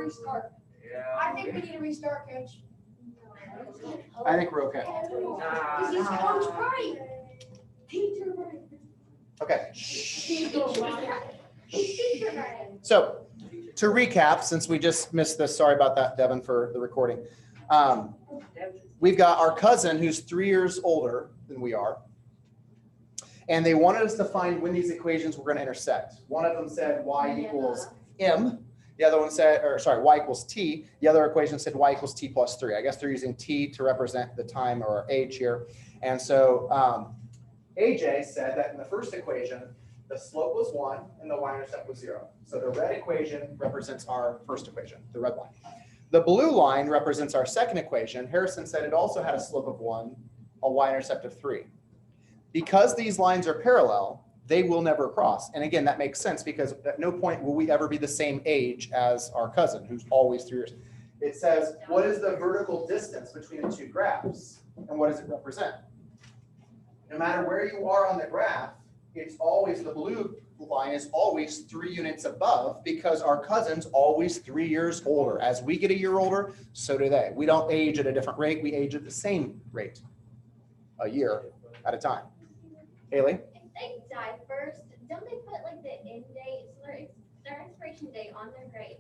restart. I think we need a restart, Coach. I think we're okay. This is Coach right. Teacher right. Okay. So to recap, since we just missed this, sorry about that, Devin, for the recording. We've got our cousin who's 3 years older than we are. And they wanted us to find when these equations were going to intersect. One of them said y equals m. The other one said, or sorry, y equals t. The other equation said y equals t plus 3. I guess they're using t to represent the time or age here. And so AJ said that in the first equation, the slope was 1 and the y-intercept was 0. So the red equation represents our first equation, the red line. The blue line represents our second equation. Harrison said it also had a slope of 1, a y-intercept of 3. Because these lines are parallel, they will never cross. And again, that makes sense because at no point will we ever be the same age as our cousin, who's always 3 years. It says, what is the vertical distance between the two graphs? And what does it represent? No matter where you are on the graph, it's always, the blue line is always 3 units above because our cousin's always 3 years older. As we get a year older, so do they. We don't age at a different rate. We age at the same rate, a year at a time. Haley? If they die first, don't they put like the end date, so their expiration date on their grave?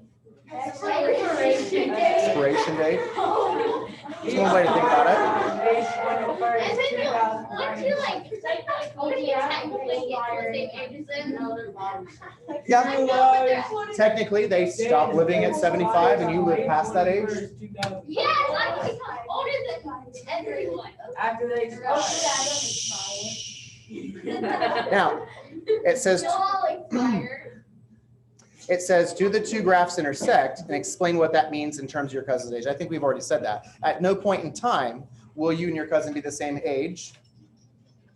Expiration date. Expiration date. That's one way to think about it. And then once you like older, you technically get to the same age as them. Yeah. Technically, they stop living at 75 and you live past that age. Yes, I become older than everyone. After they expire. Now, it says, They'll all expire. it says, do the two graphs intersect and explain what that means in terms of your cousin's age. I think we've already said that. At no point in time will you and your cousin be the same age,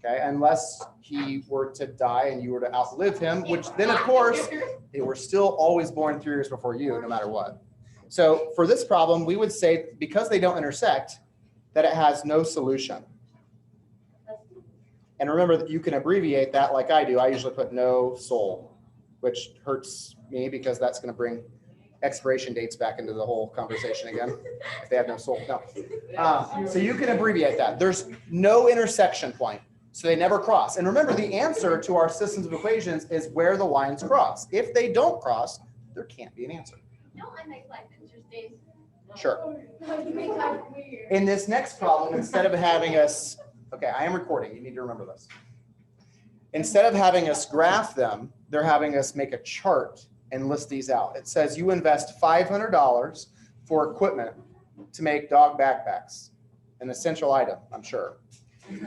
okay, unless he were to die and you were to outlive him, which then, of course, they were still always born 3 years before you, no matter what. So for this problem, we would say because they don't intersect, that it has no solution. And remember that you can abbreviate that like I do. I usually put no sol, which hurts me because that's going to bring expiration dates back into the whole conversation again if they have no sol. No. So you can abbreviate that. There's no intersection point, so they never cross. And remember, the answer to our systems of equations is where the lines cross. If they don't cross, there can't be an answer. Don't I make life interesting? Sure. In this next problem, instead of having us, okay, I am recording, you need to remember this. Instead of having us graph them, they're having us make a chart and list these out. It says you invest $500 for equipment to make dog backpacks, an essential item, I'm sure.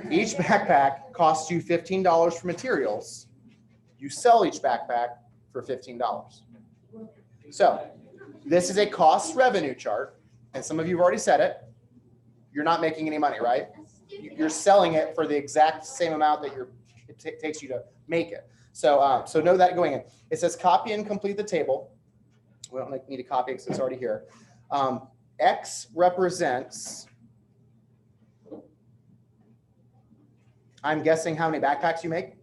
Each backpack costs you $15 for materials. You sell each backpack for $15. So this is a cost revenue chart, and some of you have already said it. You're not making any money, right? You're selling it for the exact same amount that it takes you to make it. So, so know that going in. It says copy and complete the table. We don't need to copy it because it's already here. X represents, I'm guessing how many backpacks you make.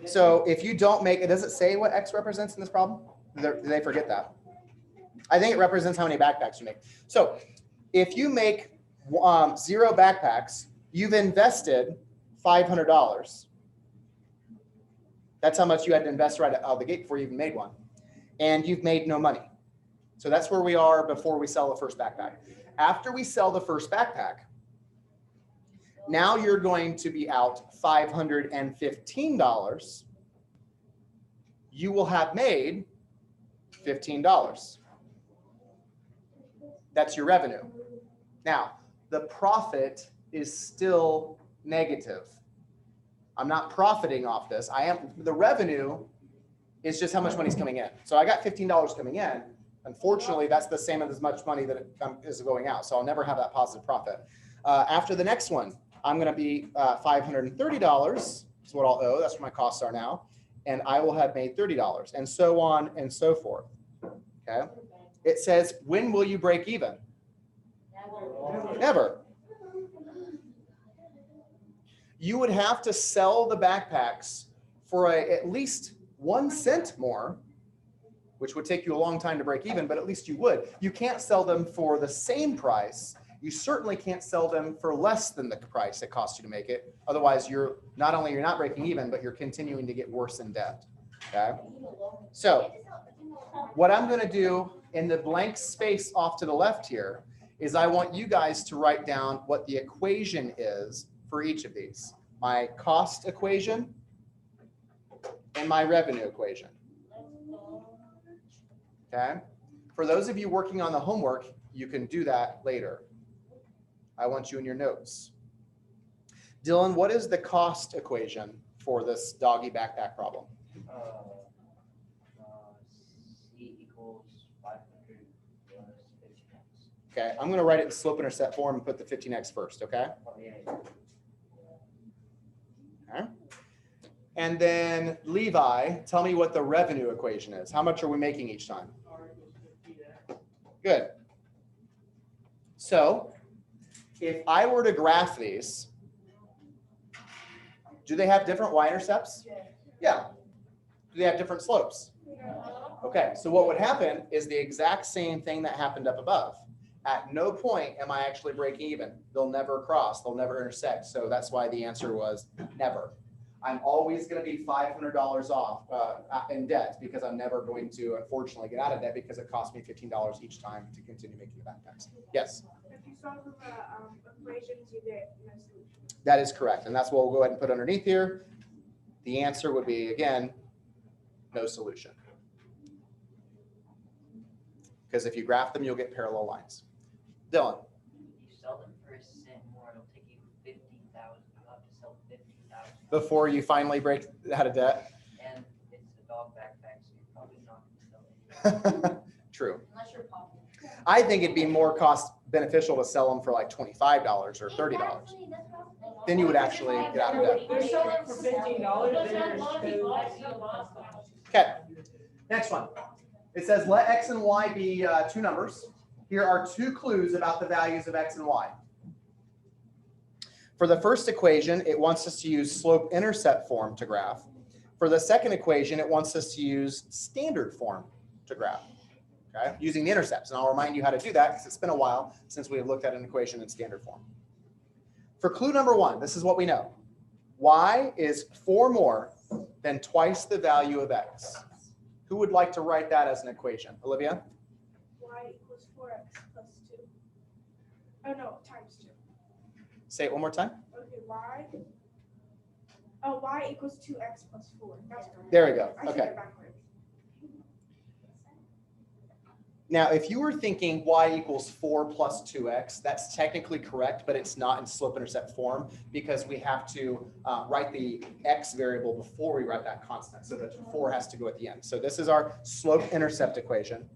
So if you don't make it, does it say what X represents in this problem? Do they forget that? I think it represents how many backpacks you make. So if you make 0 backpacks, you've invested $500. That's how much you had to invest right out of the gate before you even made one. And you've made no money. So that's where we are before we sell the first backpack. After we sell the first backpack, now you're going to be out $515. You will have made $15. That's your revenue. Now, the profit is still negative. I'm not profiting off this. The revenue is just how much money is coming in. So I got $15 coming in. Unfortunately, that's the same as much money that is going out. So I'll never have that positive profit. After the next one, I'm going to be $530 is what I'll owe. That's what my costs are now. And I will have made $30 and so on and so forth. Okay. It says, when will you break even? Never. You would have to sell the backpacks for at least 1 cent more which would take you a long time to break even, but at least you would. You can't sell them for the same price. You certainly can't sell them for less than the price it costs you to make it. Otherwise, you're not breaking even, but you're continuing to get worse in debt. Okay. So what I'm going to do in the blank space off to the left here is I want you guys to write down what the equation is for each of these. My cost equation and my revenue equation. Okay. For those of you working on the homework, you can do that later. I want you in your notes. Dylan, what is the cost equation for this doggy backpack problem? C equals 500 plus 15x. Okay, I'm going to write it in slope intercept form and put the 15x first, okay? Okay. And then Levi, tell me what the revenue equation is. How much are we making each time? Good. So if I were to graph these, do they have different y-intercepts? Yeah. Do they have different slopes? Okay, so what would happen is the exact same thing that happened up above. At no point am I actually breaking even. They'll never cross, they'll never intersect. So that's why the answer was never. I'm always going to be $500 off in debt because I'm never going to, unfortunately, get out of debt because it costs me $15 each time to continue making the backpacks. Yes? If you solve the equations, you get no solution. That is correct. And that's what we'll go ahead and put underneath here. The answer would be, again, no solution. Because if you graph them, you'll get parallel lines. Dylan. If you sell them for a cent more, it'll take you 50,000. You'll have to sell 50,000 Before you finally break out of debt. And it's a dog backpack, so you're probably not going to sell it. True. Unless you're popular. I think it'd be more cost beneficial to sell them for like $25 or $30. Then you would actually get out of debt. They're selling for $15. Okay, next one. It says let x and y be two numbers. Here are two clues about the values of x and y. For the first equation, it wants us to use slope-intercept form to graph. For the second equation, it wants us to use standard form to graph, okay, using the intercepts. And I'll remind you how to do that because it's been a while since we have looked at an equation in standard form. For clue number one, this is what we know. Y is 4 more than twice the value of x. Who would like to write that as an equation? Olivia? Y equals 4x plus 2. Oh, no, times 2. Say it one more time. Okay, y. Oh, y equals 2x plus 4. That's correct. There we go. I said Okay. it backwards. Now, if you were thinking y equals 4 plus 2x, that's technically correct, but it's not in slope-intercept form because we have to write the x variable before we write that constant. So the 4 has to go at the end. So this is our slope-intercept equation.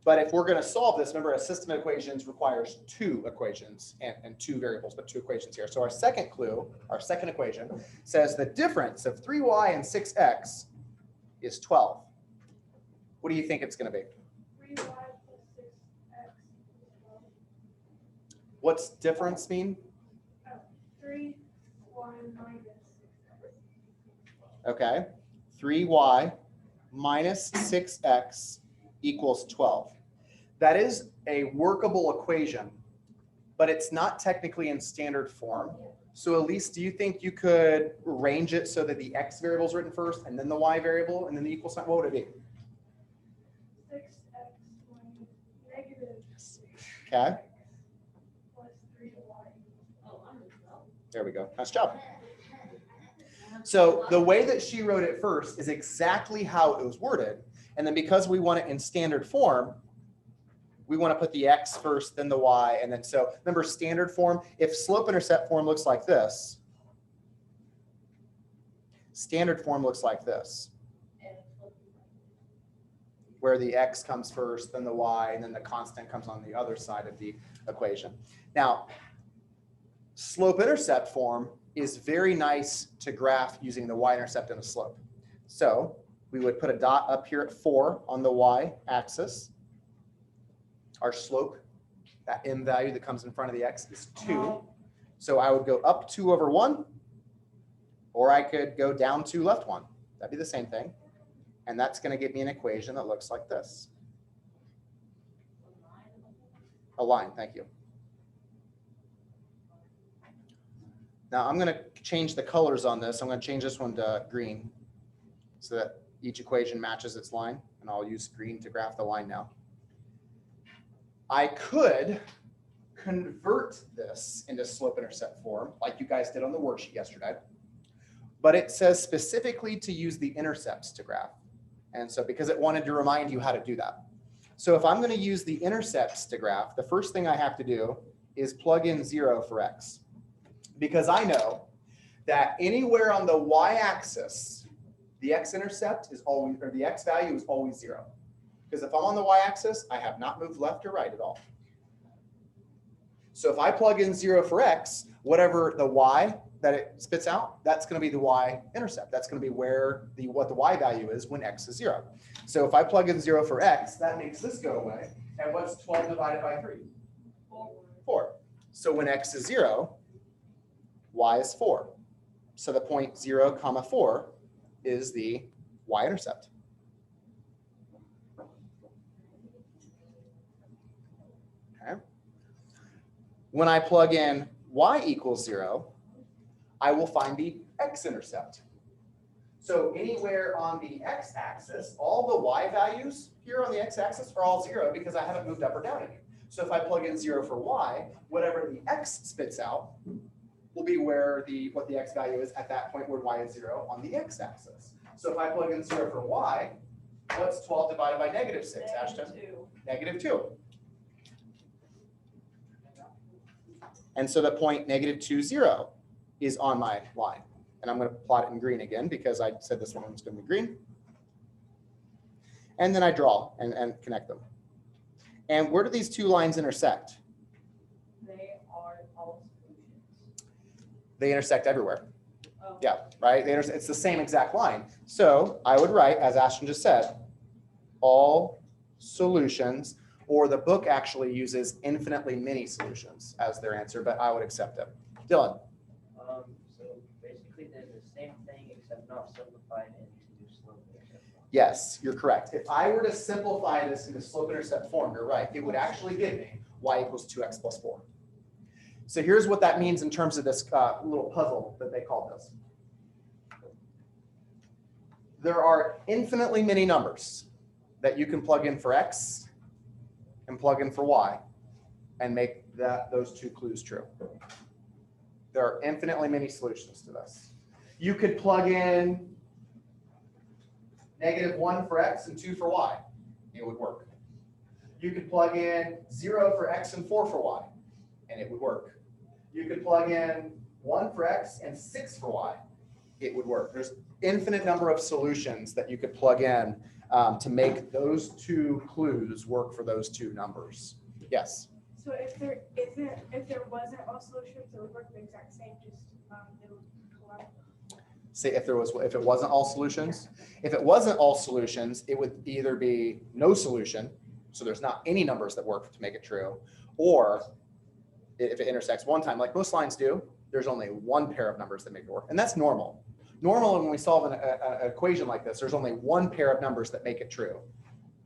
But if we're going to solve this, remember a system of equations requires 2 equations and 2 variables, but 2 equations here. So our second clue, our second equation, says the difference of 3y and 6x is 12. What do you think it's going to be? 3y plus 6x equals 12. What's difference mean? 3y minus 6x. Okay, 3y minus 6x equals 12. That is a workable equation, but it's not technically in standard form. So Elise, do you think you could arrange it so that the x variable is written first and then the y variable and then the equal sign? What would it be? 6x minus negative 6 Okay, plus 3y. there we go. Nice job. So the way that she wrote it first is exactly how it was worded. And then because we want it in standard form, we want to put the x first, then the y, and then so remember standard form, if slope-intercept form looks like this, standard form looks like this, where the x comes first, then the y, and then the constant comes on the other side of the equation. Now, slope-intercept form is very nice to graph using the y-intercept and a slope. So we would put a dot up here at 4 on the y-axis. Our slope, that m value that comes in front of the x, is 2. So I would go up 2 over 1, or I could go down 2 left 1. That'd be the same thing. And that's going to give me an equation that looks like this. A line, thank you. Now I'm going to change the colors on this. I'm going to change this one to green so that each equation matches its line, and I'll use green to graph the line now. I could convert this into slope-intercept form like you guys did on the worksheet yesterday, but it says specifically to use the intercepts to graph. And so because it wanted to remind you how to do that. So if I'm going to use the intercepts to graph, the first thing I have to do is plug in 0 for x. Because I know that anywhere on the y-axis, the x-intercept is always, or the x value is always 0. Because if I'm on the y-axis, I have not moved left or right at all. So if I plug in 0 for x, whatever the y that it spits out, that's going to be the y-intercept. That's going to be where what the y value is when x is 0. So if I plug in 0 for x, that makes this go away. And what's 12 divided by 3? 4. So when x is 0, y is 4. So the point 0, 4 is the y-intercept. Okay. When I plug in y equals 0, I will find the x-intercept. So anywhere on the x-axis, all the y values here on the x-axis are all 0 because I haven't moved up or down any. So if I plug in 0 for y, whatever the x spits out will be where what the x value is at that point where y is 0 on the x-axis. So if I plug in 0 for y, what's 12 divided by -6, Ashton? -2. And so the point -2, 0 is on my line. And I'm going to plot it in green again because I said this one was going to be green. And then I draw and connect them. And where do these two lines intersect? They are all solutions. They intersect everywhere. Oh. Yeah, right? It's the same exact line. So I would write, as Ashton just said, all solutions, or the book actually uses infinitely many solutions as their answer, but I would accept it. Dylan. So basically they're the same thing except not simplified into slope-intercept form. Yes, you're correct. If I were to simplify this into slope-intercept form, you're right, it would actually give me y equals 2x plus 4. So here's what that means in terms of this little puzzle that they called this. There are infinitely many numbers that you can plug in for x and plug in for y and make those two clues true. There are infinitely many solutions to this. You could plug in -1 for x and 2 for y. It would work. You could plug in 0 for x and 4 for y, and it would work. You could plug in 1 for x and 6 for y. It would work. There's infinite number of solutions that you could plug in to make those two clues work for those two numbers. Yes. So if there wasn't all solutions, it would work the exact same, just it would collide. Say if it wasn't all solutions. If it wasn't all solutions, it would either be no solution, so there's not any numbers that work to make it true, or if it intersects one time, like most lines do, there's only one pair of numbers that make it work, and that's normal. Normally, when we solve an equation like this, there's only one pair of numbers that make it true.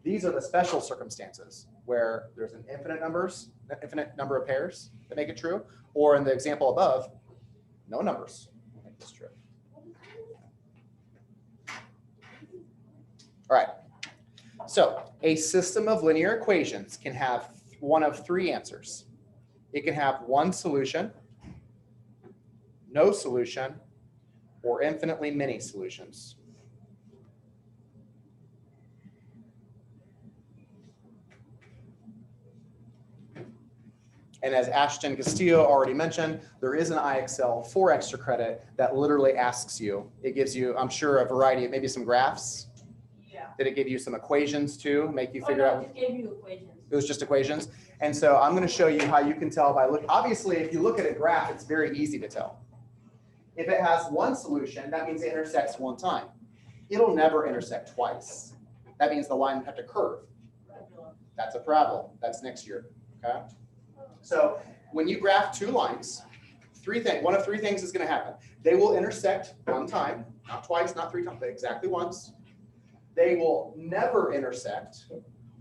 These are the special circumstances where there's an infinite number of pairs that make it true, or in the example above, no numbers make this true. All right, so a system of linear equations can have one of three answers. It can have one solution, no solution, or infinitely many solutions. And as Ashton Castillo already mentioned, there is an IXL for extra credit that literally asks you, it gives you, I'm sure, a variety of maybe some graphs. Yeah. Did it give you some equations too, make you Oh, figure no, out? it just gave you equations. It was just equations. And so I'm going to show you how you can tell by look. Obviously, if you look at a graph, it's very easy to tell. If it has one solution, that means it intersects one time. It'll never intersect twice. That means the line would have to curve. That's a problem. That's next year. Okay. So when you graph two lines, one of three things is going to happen. They will intersect one time, not twice, not three times, but exactly once. they will never intersect,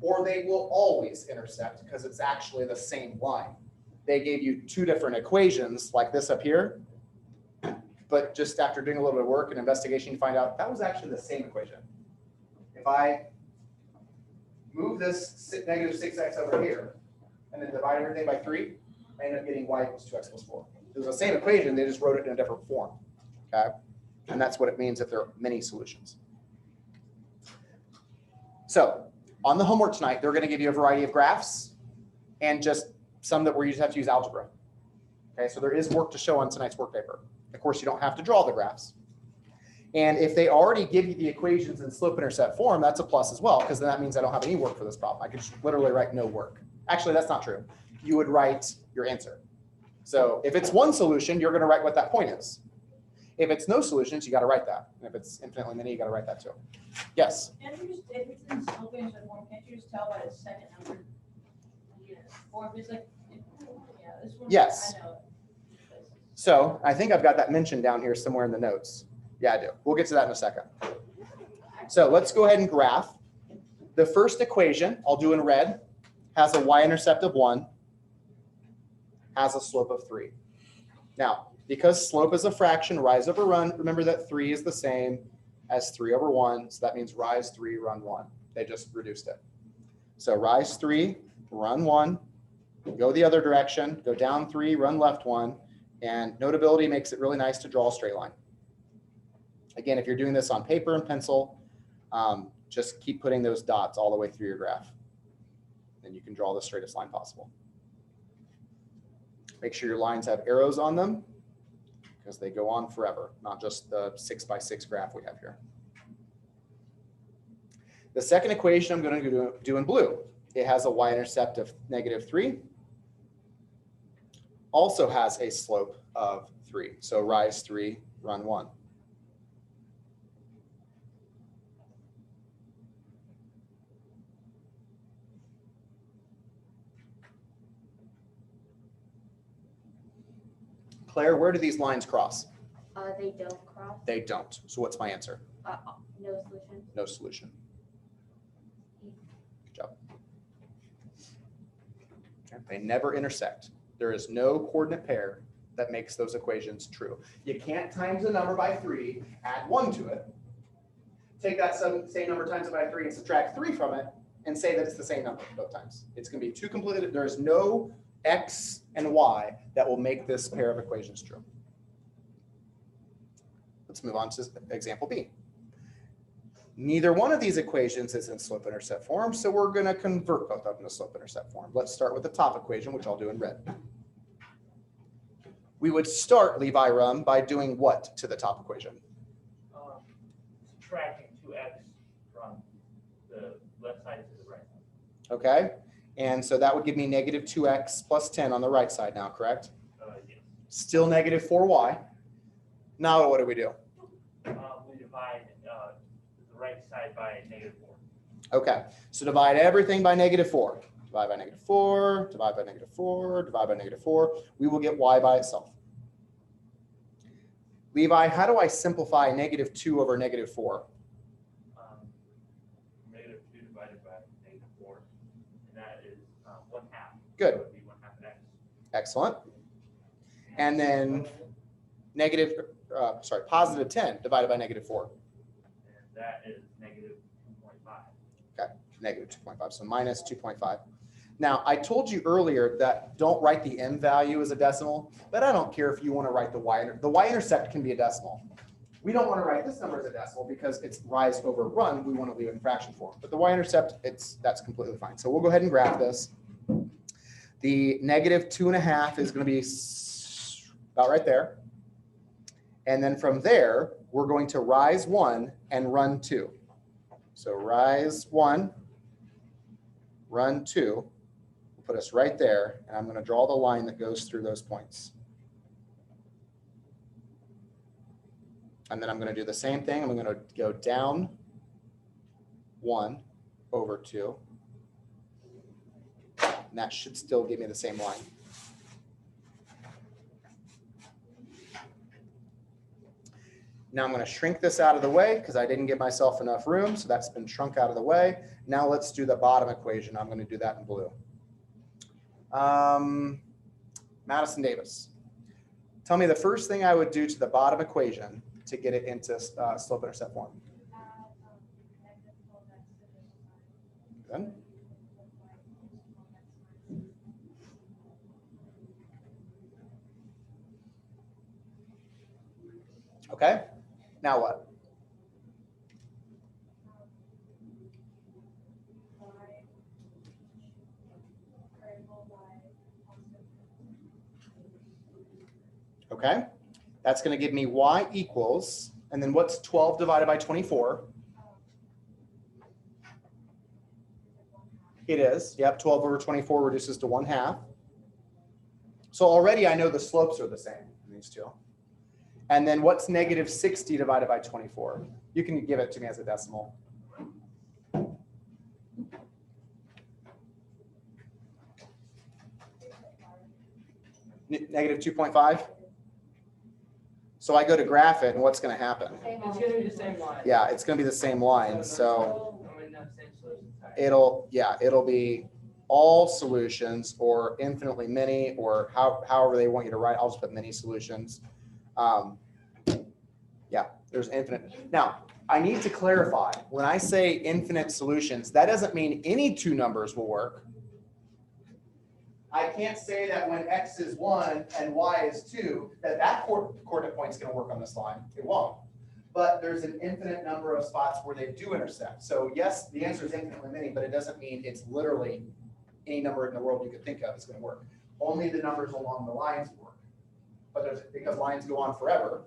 or they will always intersect because it's actually the same line. They gave you two different equations like this up here, but just after doing a little bit of work and investigation, you find out that was actually the same equation. If I move this negative 6x over here and then divide everything by 3, I end up getting y equals 2x plus 4. It was the same equation, they just wrote it in a different form. Okay, and that's what it means if there are many solutions. So on the homework tonight, they're going to give you a variety of graphs and just some that where you just have to use algebra. Okay, so there is work to show on tonight's work paper. Of course, you don't have to draw the graphs. And if they already give you the equations in slope-intercept form, that's a plus as well, because then that means I don't have any work for this problem. I could just literally write no work. Actually, that's not true. You would write your answer. So if it's one solution, you're going to write what that point is. If it's no solutions, you got to write that. And if it's infinitely many, you got to write that too. Yes? Can't you just, if it's in slope-intercept form, can't you just tell by the second number? Form is like, yeah, this one. Yes. I know. So I think I've got that mentioned down here somewhere in the notes. Yeah, I do. We'll get to that in a second. So let's go ahead and graph. The first equation, I'll do in red, has a y-intercept of 1, has a slope of 3. Now, because slope is a fraction, rise over run, remember that 3 is the same as 3 over 1. So that means rise 3, run 1. They just reduced it. So rise 3, run 1, go the other direction, go down 3, run left 1. And notability makes it really nice to draw a straight line. Again, if you're doing this on paper and pencil, just keep putting those dots all the way through your graph. Then you can draw the straightest line possible. Make sure your lines have arrows on them because they go on forever, not just the 6x6 graph we have here. The second equation I'm going to do in blue. It has a y-intercept of -3. Also has a slope of 3. So rise 3, run 1. Claire, where do these lines cross? They don't cross. They don't. So what's my answer? No solution. No solution. Good job. They never intersect. There is no coordinate pair that makes those equations true. You can't times a number by 3, add 1 to it, take that same number times it by 3 and subtract 3 from it, and say that it's the same number both times. It's going to be two completely, there is no x and y that will make this pair of equations true. Let's move on to example B. Neither one of these equations is in slope-intercept form, so we're going to convert both of them to slope-intercept form. Let's start with the top equation, which I'll do in red. We would start, Levi Rum, by doing what to the top equation? Subtracting 2x from the left side to the right. Okay, and so that would give me -2x plus 10 on the right side now, correct? Yes. Still -4y. Now what do? We divide the right side by -4. Okay, so divide everything by -4. Divide by -4, divide by -4, divide by -4. We will get y by itself. Levi, how do I simplify -2 over -4? -2 divided by -4, and that is 1/2. Good. So it would be 1/2 of x. Excellent. And then positive 10 divided by -4. And that is -2.5. Okay, -2.5, so -2.5. Now, I told you earlier that don't write the m value as a decimal, but I don't care if you want to write the y-intercept can be a decimal. We don't want to write this number as a decimal because it's rise over run. We want to leave it in fraction form, but the y-intercept, that's completely fine. So we'll go ahead and graph this. The -2.5 is going to be about right there. And then from there, we're going to rise 1 and run 2. So rise 1, run 2. Put us right there, and I'm going to draw the line that goes through those points. And then I'm going to do the same thing. I'm going to go down 1 over 2. And that should still give me the same line. Now I'm going to shrink this out of the way because I didn't give myself enough room. So that's been shrunk out of the way. Now let's do the bottom equation. I'm going to do that in blue. Madison Davis. Tell me the first thing I would do to the bottom equation to get it into slope-intercept form. Good. Okay, now what? Okay, that's going to give me y equals, and then what's 12 divided by 24? It is, yep, 12 over 24 reduces to 1/2. So already I know the slopes are the same in these two. And then what's negative 60 divided by 24? You can give it to me as a decimal. Negative 2.5? So I go to graph it, and what's going to happen? It's gonna be the same line. Yeah, it's going to be the same line. So I mean, not same solution, sorry. it'll be all solutions or infinitely many or however they want you to write. I'll just put many solutions. Yeah, there's infinite. Now, I need to clarify, when I say infinite solutions, that doesn't mean any two numbers will work. I can't say that when x is 1 and y is 2, that coordinate point is going to work on this line. It won't. But there's an infinite number of spots where they do intersect. So yes, the answer is infinitely many, but it doesn't mean it's literally any number in the world you could think of is going to work. Only the numbers along the lines work. But because lines go on forever,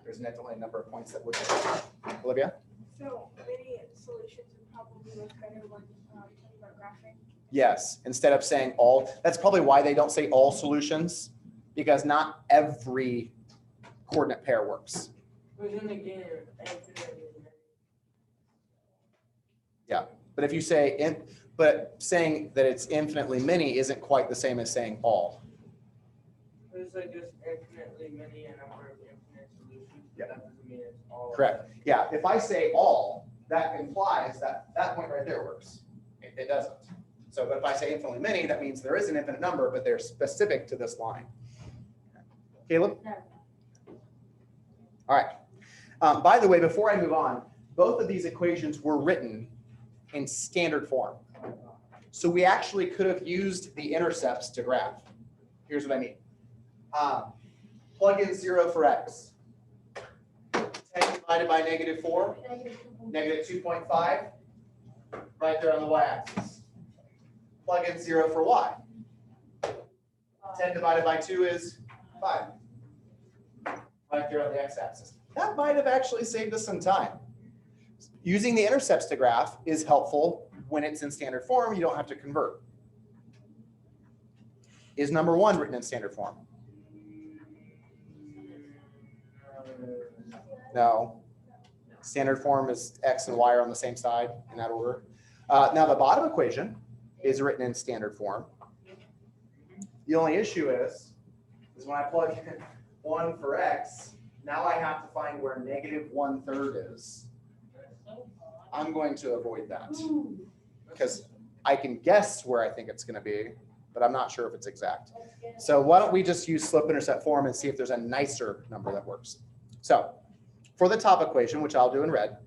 there's an infinite number of points that would work. Olivia? So many solutions would probably look better when talking about graphing. Yes, instead of saying all, that's probably why they don't say all solutions, because not every coordinate pair works. But then again, infinitely many. Yeah, but if you say, but saying that it's infinitely many isn't quite the same as saying all. It's like just infinitely many, a number of infinite solutions. Yeah. That doesn't mean it's all. Correct. Yeah, if I say all, that implies that that point right there works. It doesn't. So, but if I say infinitely many, that means there is an infinite number, but they're specific to this line. Caleb? All right. By the way, before I move on, both of these equations were written in standard form. So we actually could have used the intercepts to graph. Here's what I mean. Plug in 0 for x. 10 divided by -4, negative 2.5, right there on the y-axis. Plug in 0 for y. 10 divided by 2 is 5, right there on the x-axis. That might have actually saved us some time. Using the intercepts to graph is helpful when it's in standard form. You don't have to convert. Is number 1 written in standard form? No. Standard form is x and y are on the same side in that order. Now the bottom equation is written in standard form. The only issue is when I plug in 1 for x, now I have to find where negative 1/3 is. I'm going to avoid that because I can guess where I think it's going to be, but I'm not sure if it's exact. So why don't we just use slope-intercept form and see if there's a nicer number that works. So for the top equation, which I'll do in red,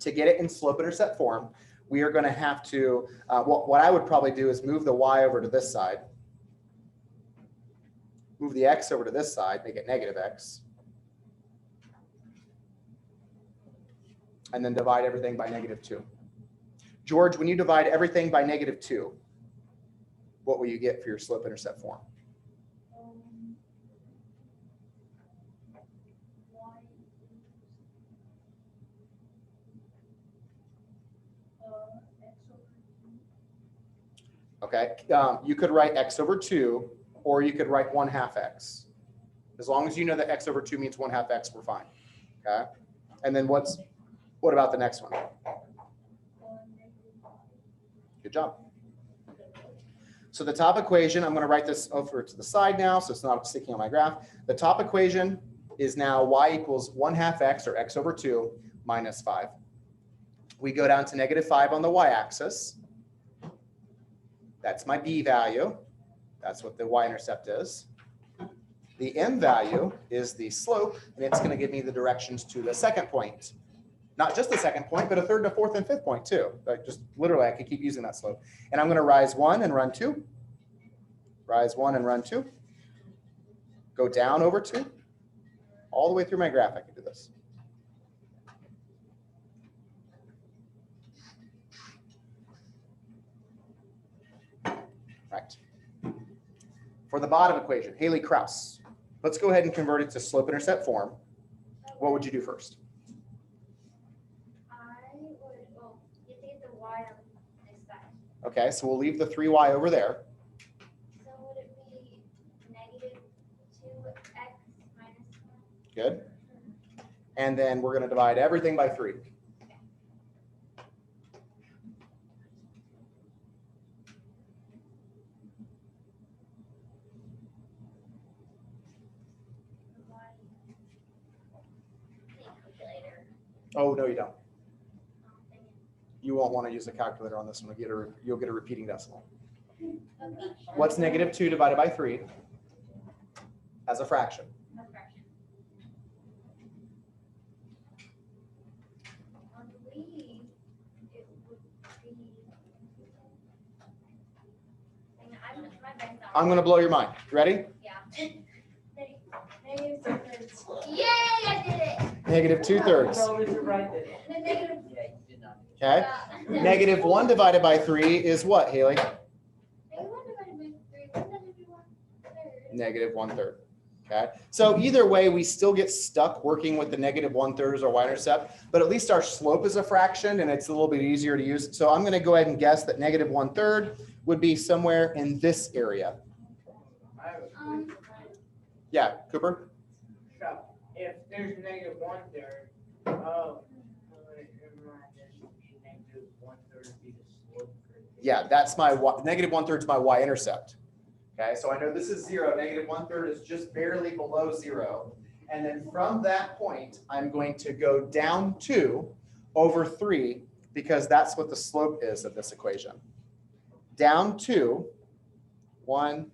to get it in slope-intercept form, we are going to have to, what I would probably do is move the y over to this side, move the x over to this side, make it negative x, and then divide everything by -2. George, when you divide everything by -2, what will you get for your slope-intercept form? Okay, you could write x over 2, or you could write 1/2 x. As long as you know that x over 2 means 1/2 x, we're fine. Okay, and then what about the next one? Good job. So the top equation, I'm going to write this over to the side now, so it's not sticking on my graph. The top equation is now y equals 1/2 x, or x over 2, minus 5. We go down to -5 on the y-axis. That's my b value. That's what the y-intercept is. The m value is the slope, and it's going to give me the directions to the second point. Not just the second point, but a third, and a fourth, and fifth point too. Like just literally, I could keep using that slope. And I'm going to rise 1 and run 2. Rise 1 and run 2. Go down over 2. All the way through my graph, I can do this. Right. For the bottom equation, Haley-Krauss. Let's go ahead and convert it to slope-intercept form. What would you do first? I would, well, you take the y on this side. Okay, so we'll leave the 3y over there. So would it be -2x minus 1? Good. And then we're going to divide everything by 3. Calculator. Oh, no, you don't. You won't want to use a calculator on this one. You'll get a repeating decimal. What's -2 divided by 3 as a fraction? I believe it would be. My bank's not- I'm going to blow your mind. You ready? Yeah. -2/3. Yay, I did it. -2/3. Negative. Yeah, you did not. Okay. -1 divided by 3 is what, Haley? -1/3. Okay. So either way, we still get stuck working with the -1/3 as our y-intercept, but at least our slope is a fraction and it's a little bit easier to use. So I'm going to go ahead and guess that -1/3 would be somewhere in this area. Yeah, Cooper? So if there's -1/3, oh, -1/3 be the slope. Yeah, that's my -1/3 is my y-intercept. Okay, so I know this is 0. -1/3 is just barely below 0. And then from that point, I'm going to go down 2 over 3 because that's what the slope is of this equation. Down 2, 1,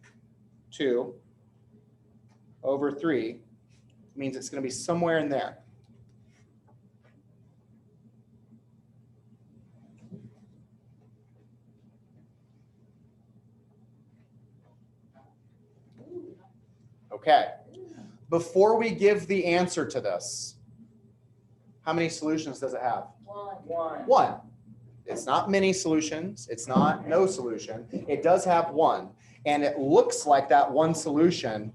2 over 3 means it's going to be somewhere in there. Okay. Before we give the answer to this, how many solutions does it have? One. One. It's not many solutions. It's not no solution. It does have one. And it looks like that one solution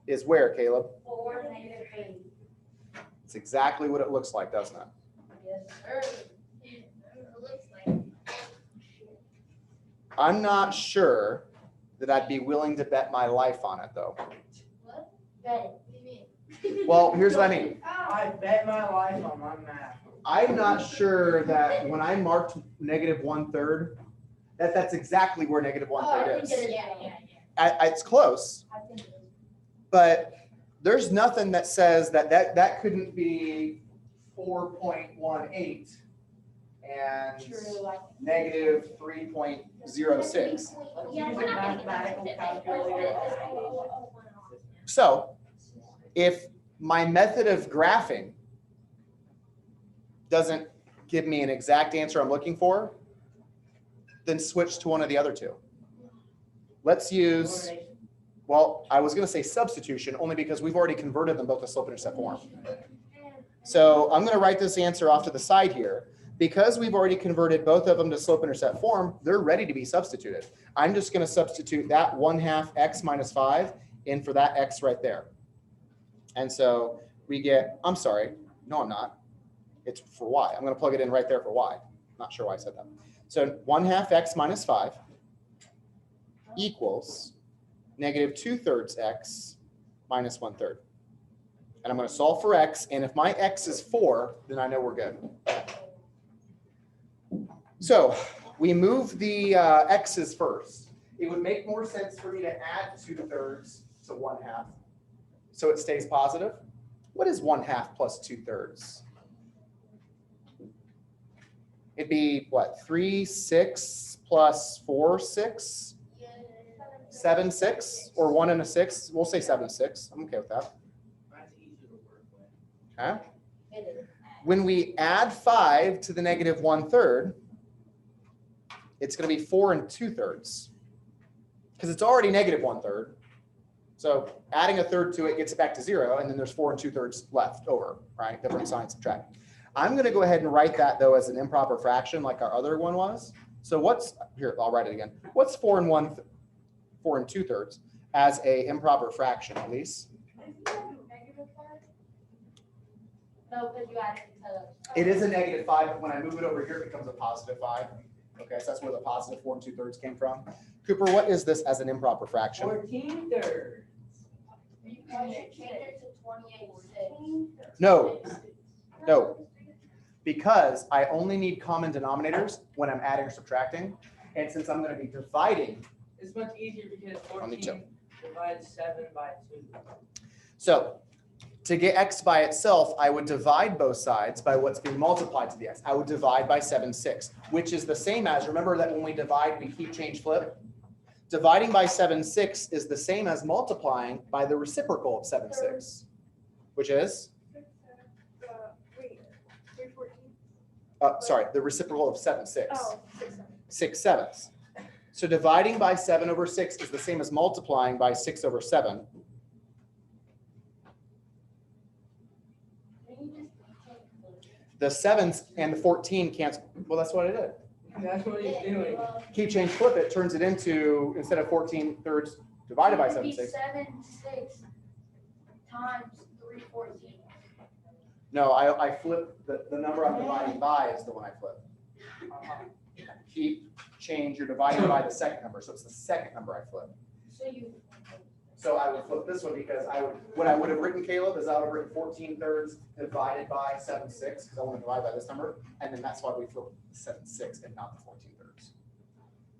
is where, Caleb? 4 -8. It's exactly what it looks like, doesn't it? Yes, sir. It looks like. I'm not sure that I'd be willing to bet my life on it, though. What? Bet it. What do you mean? Well, here's what I mean. I bet my life on my math. I'm not sure that when I marked -1/3, that's exactly where -1/3 is. It's close, I think it is. but there's nothing that says that couldn't be 4.18 and True, I -3.06. Yeah, we're not gonna get that. So if my method of graphing doesn't give me an exact answer I'm looking for, then switch to one of the other two. Let's use, well, I was going to say substitution only because we've already converted them both to slope-intercept form. So I'm going to write this answer off to the side here. Because we've already converted both of them to slope-intercept form, they're ready to be substituted. I'm just going to substitute that 1/2 x minus 5 in for that x right there. And so we get, I'm sorry, no, I'm not. It's for y. I'm going to plug it in right there for y. Not sure why I said that. So 1/2 x minus 5 equals -2/3 x minus 1/3. And I'm going to solve for x. And if my x is 4, then I know we're good. So we move the x's first. It would make more sense for me to add 2/3 to 1/2 so it stays positive. What is 1/2 plus 2/3? It'd be what, 3, 6 plus 4, 6, 7, 6, or 1 and a 6. We'll say 7, 6. I'm okay with that. That's easy to work with. Okay. When we add 5 to the negative 1/3, it's going to be 4 2/3 because it's already negative 1/3. So adding a third to it gets it back to 0, and then there's 4 2/3 left over, right? Different signs subtract. I'm going to go ahead and write that though as an improper fraction like our other one was. So what's here? I'll write it again. What's 4 2/3 as a improper fraction, Elise? No, because you added it to. It is a negative 5, but when I move it over here, it becomes a positive 5. Okay, so that's where the positive 4 2/3 came from. Cooper, what is this as an improper fraction? 14/3. You should change it to 28.6. No, no, because I only need common denominators when I'm adding or subtracting. And since I'm going to be dividing, It's much easier because me too. 14 divides 7 by 2. so to get x by itself, I would divide both sides by what's being multiplied to the x. I would divide by 7, 6, which is the same as, remember that when we divide, we keep, change, flip? Dividing by 7, 6 is the same as multiplying by the reciprocal of 7, 6, which is, Wait, 314? sorry, the reciprocal of 7, 6. Oh, 6, 6 sevenths. So dividing by 7 over 6 is the same as multiplying by 6 over 7. The 7s and the 14 cancel. Well, that's what I did. That's what he's doing. Keep, change, flip it, turns it into, instead of 14/3 divided by 7, 6. 7, 6 times 314. No, I flip, the number I'm dividing by is the one I flip. Keep, change, you're dividing by the second number. So it's the second number I flip. So you. So I would flip this one because what I would have written, Caleb, is I would have written 14/3 divided by 7, 6, because I want to divide by this number. And then that's why we flip 7, 6 and not the 14/3.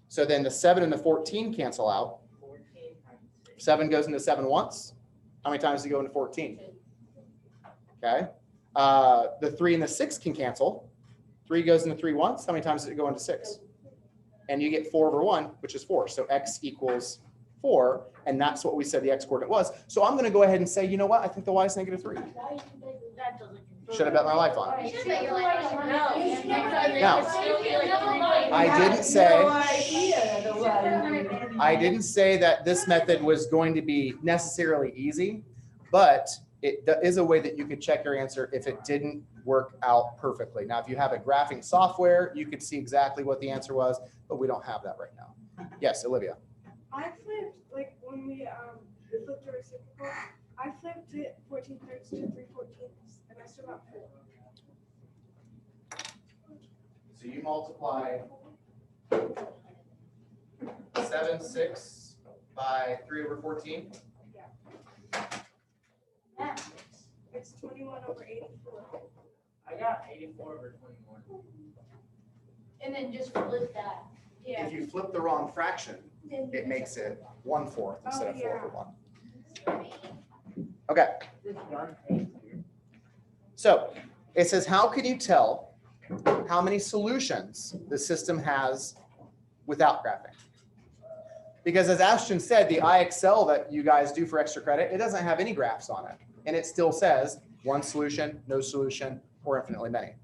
So then the 7 and the 14 cancel out. 14 times 6. 7 goes into 7 once. How many times do you go into 14? Okay. The 3 and the 6 can cancel. 3 goes into 3 once. How many times does it go into 6? And you get 4 over 1, which is 4. So x equals 4, and that's what we said the x coordinate was. So I'm going to go ahead and say, you know what? I think the y is -3. Should have bet my life on it. You should bet your life on no. I didn't say that this method was going to be necessarily easy, but it is a way that you could check your answer if it didn't work out perfectly. Now, if you have a graphing software, you could see exactly what the answer was, but we don't have that right now. Yes, Olivia. I flipped, like, when we flipped the reciprocal, I flipped it 14/3 to 3/14, and I still got 4. So you multiply 7, 6 by 3 over 14. It's 21 over 84. I got 84 over 21. And then just flip that. Yeah. If you flip the wrong fraction, it makes it 1/4 instead of 4 over 1. Okay. This gun tastes weird. So it says, how can you tell how many solutions the system has without graphing? Because as Ashton said, the IXL that you guys do for extra credit, it doesn't have any graphs on it. And it still says 1 solution, no solution, or infinitely many.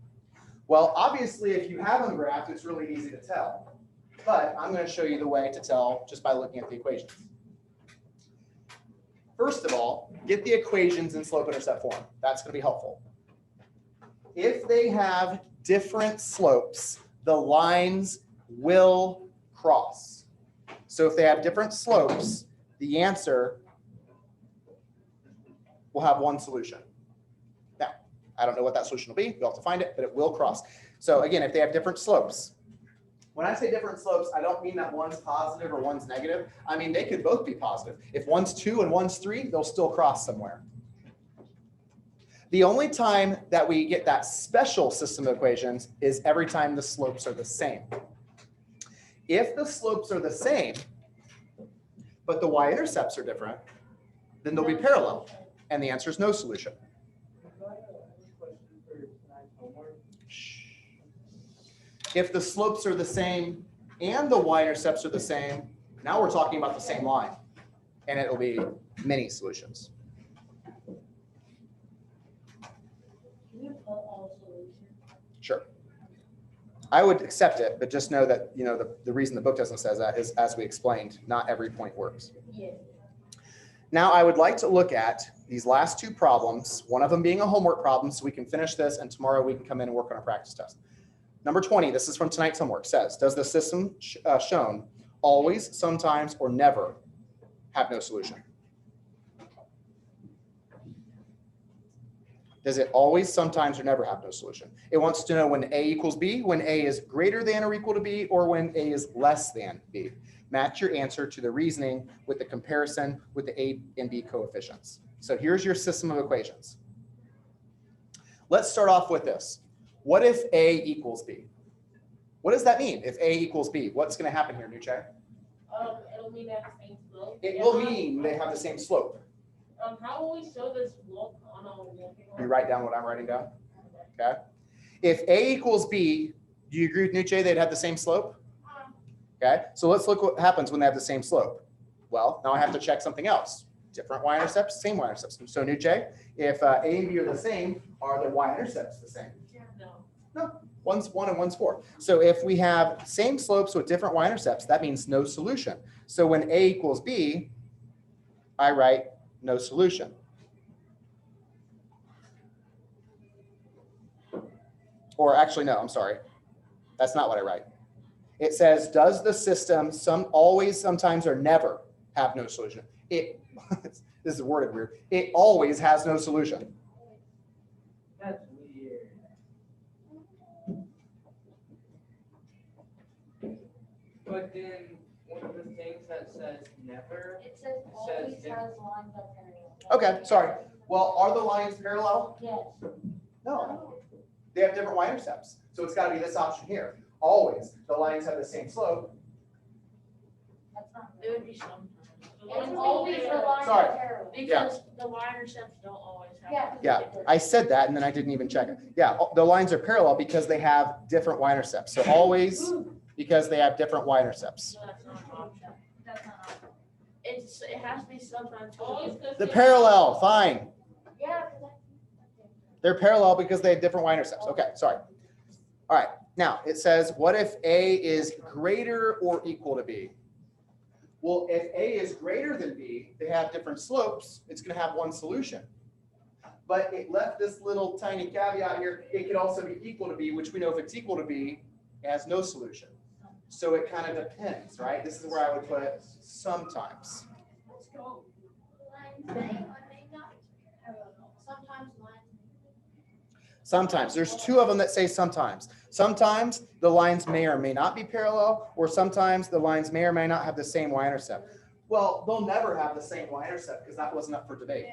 Well, obviously, if you have them graphed, it's really easy to tell. But I'm going to show you the way to tell just by looking at the equations. First of all, get the equations in slope-intercept form. That's going to be helpful. If they have different slopes, the lines will cross. So if they have different slopes, the answer will have one solution. Now, I don't know what that solution will be. You'll have to find it, but it will cross. So again, if they have different slopes, when I say different slopes, I don't mean that one's positive or one's negative. I mean, they could both be positive. If one's 2 and one's 3, they'll still cross somewhere. The only time that we get that special system of equations is every time the slopes are the same. If the slopes are the same, but the y-intercepts are different, then they'll be parallel. And the answer is no solution. If the slopes are the same and the y-intercepts are the same, now we're talking about the same line, and it'll be many solutions. Can you pull all solutions? Sure. I would accept it, but just know that, you know, the reason the book doesn't say that is, as we explained, not every point works. Yeah. Now, I would like to look at these last two problems, one of them being a homework problem, so we can finish this, and tomorrow we can come in and work on a practice test. Number 20, this is from tonight's homework, says, does the system shown always, sometimes, or never have no solution? Does it always, sometimes, or never have no solution? It wants to know when A equals B, when A is greater than or equal to B, or when A is less than B. Match your answer to the reasoning with the comparison with the A and B coefficients. So here's your system of equations. Let's start off with this. What if A equals B? What does that mean if A equals B? What's going to happen here, Nuche? It'll mean they have the same slope. It will mean they have the same slope. How will we show this slope on a walking? You write down what I'm writing down. Okay. If A equals B, do you agree with Nuche they'd have the same slope? Okay. So let's look what happens when they have the same slope. Well, now I have to check something else. Different y-intercepts, same y-intercepts. So Nuche, if A and B are the same, are the y-intercepts the same? No. No. One's 1 and one's 4. So if we have same slopes with different y-intercepts, that means no solution. So when A equals B, I write no solution. Or actually, no, I'm sorry. That's not what I write. It says, does the system always, sometimes, or never have no solution? This is worded weird. It always has no solution. That's weird. But then one of the things that says never, It says always has lines of parallel. Okay, sorry. Well, are the lines parallel? Yes. No. They have different y-intercepts. So it's got to be this option here. Always, the lines have the same slope. That's not. It would be sometimes. It's always the lines Sorry. of parallel. Because the y-intercepts don't always have. Yeah. Yeah, I said that and then I didn't even check it. Yeah, the lines are parallel because they have different y-intercepts. So always because they have different y-intercepts. So that's not an option. That's not option. It has to be sometimes. Always. The parallel, fine. Yeah, 'cause They're parallel because they have different y-intercepts. Okay, sorry. All right, now it says, what if A is greater or equal to B? Well, if A is greater than B, they have different slopes, it's gonna have one solution. But it left this little tiny caveat here, it could also be equal to B, which we know if it's equal to B, it has no solution. So it kind of depends, right? This is where I would put sometimes. Let's go. lines may or may not parallel. Sometimes lines. Sometimes, there's two of them that say sometimes. Sometimes the lines may or may not be parallel, or sometimes the lines may or may not have the same y-intercept. Well, they'll never have the same y-intercept because that wasn't up for debate.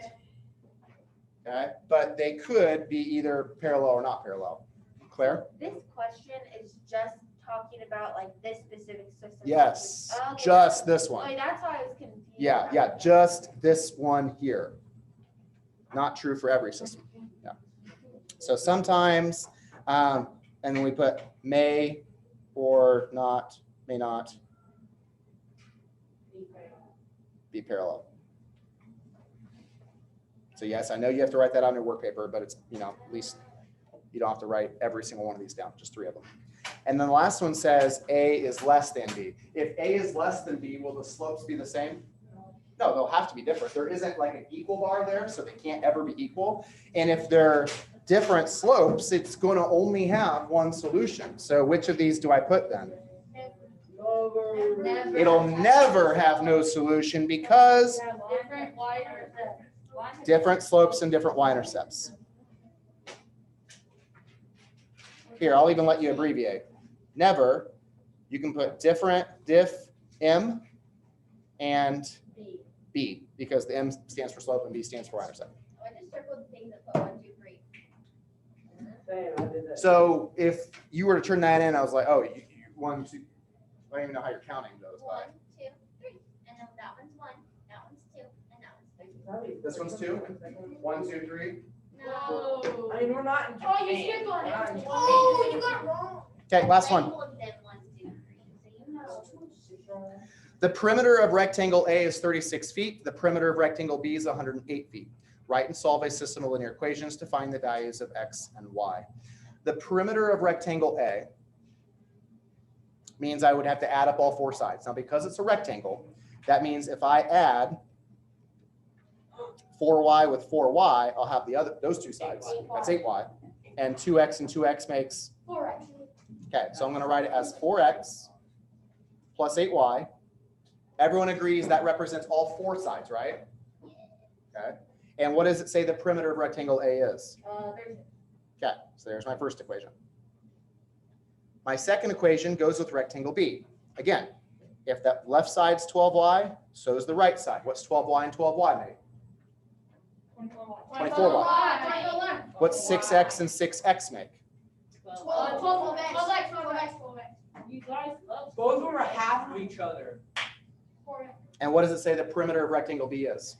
Okay, but they could be either parallel or not parallel. Claire? This question is just talking about like this specific system. Yes, Okay. just this one. Wait, that's why I was confused. Yeah, just this one here. Not true for every system. Yeah. So sometimes, and then we put may or not, may not be parallel. So yes, I know you have to write that on your work paper, but it's, you know, at least you don't have to write every single one of these down, just 3 of them. And then the last one says A is less than B. If A is less than B, will the slopes be the same? No, they'll have to be different. There isn't like an equal bar there, so they can't ever be equal. And if they're different slopes, it's going to only have one solution. So which of these do I put then? Never. It'll never have no solution because Different wires. different slopes and different y-intercepts. Here, I'll even let you abbreviate. Never, you can put different, diff, M, and B, because the M stands for slope and B stands for y-intercept. I just circled the things that put 1, 2, 3. Same, I did that. So if you were to turn that in, I was like, oh, you 1, 2, I don't even know how you're counting those 1, by. 2, 3. And then that one's 1, that one's 2, and that one's 3. This one's 2, 1, 2, 3. No. I mean, we're not in Oh, you Japan. skipped one. We're not in Oh, you Japan. got it wrong. Okay, last one. All of them want to do green, so you know. The perimeter of rectangle A is 36 feet. The perimeter of rectangle B is 108 feet. Write and solve a system of linear equations to find the values of X and Y. The perimeter of rectangle A means I would have to add up all four sides. Now, because it's a rectangle, that means if I add 4y with 4y, I'll have those two sides. That's 8y. And 2x and 2x makes? 4x. Okay, so I'm going to write it as 4x plus 8y. Everyone agrees that represents all four sides, right? Okay. And what does it say the perimeter of rectangle A is? Okay, so there's my first equation. My second equation goes with rectangle B. Again, if that left side's 12y, so is the right side. What's 12y and 12y make? 24y. What's 6x and 6x make? 12x. You guys love. Both of them are half of each other. And what does it say the perimeter of rectangle B is?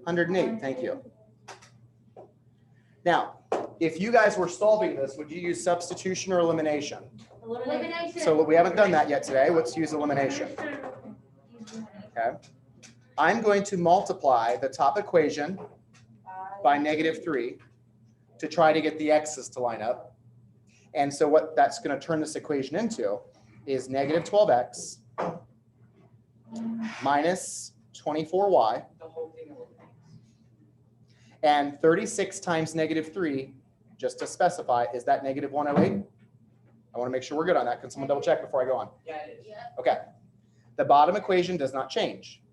108, thank you. Now, if you guys were solving this, would you use substitution or elimination? Elimination. So we haven't done that yet today. Let's use elimination. Okay. I'm going to multiply the top equation by -3 to try to get the x's to line up. And so what that's going to turn this equation into is -12x minus 24y. The whole thing eliminates. And 36 times -3, just to specify, is that -108? I want to make sure we're good on that. Can someone double check before I go on? Yeah, it is. Okay. The bottom equation does not change.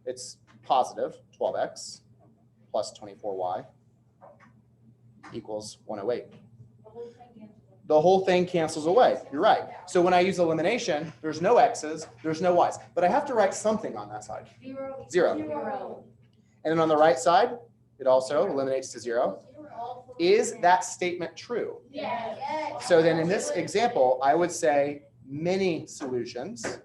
It's positive 12x plus 24y equals 108. The whole thing cancels away. You're right. So when I use elimination, there's no x's, there's no y's. But I have to write something on that side. 0. And then on the right side, it also eliminates to 0. Is that statement true? Yes. So then in this example, I would say many solutions,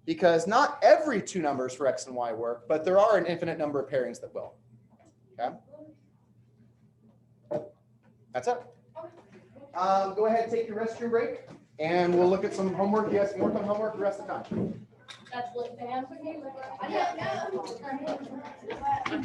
because not every two numbers for x and y work, but there are an infinite number of pairings that will. Okay. That's it. Go ahead and take your restroom break, and we'll look at some homework. You guys can work on homework the rest of the time. That's what they have for you. I don't know.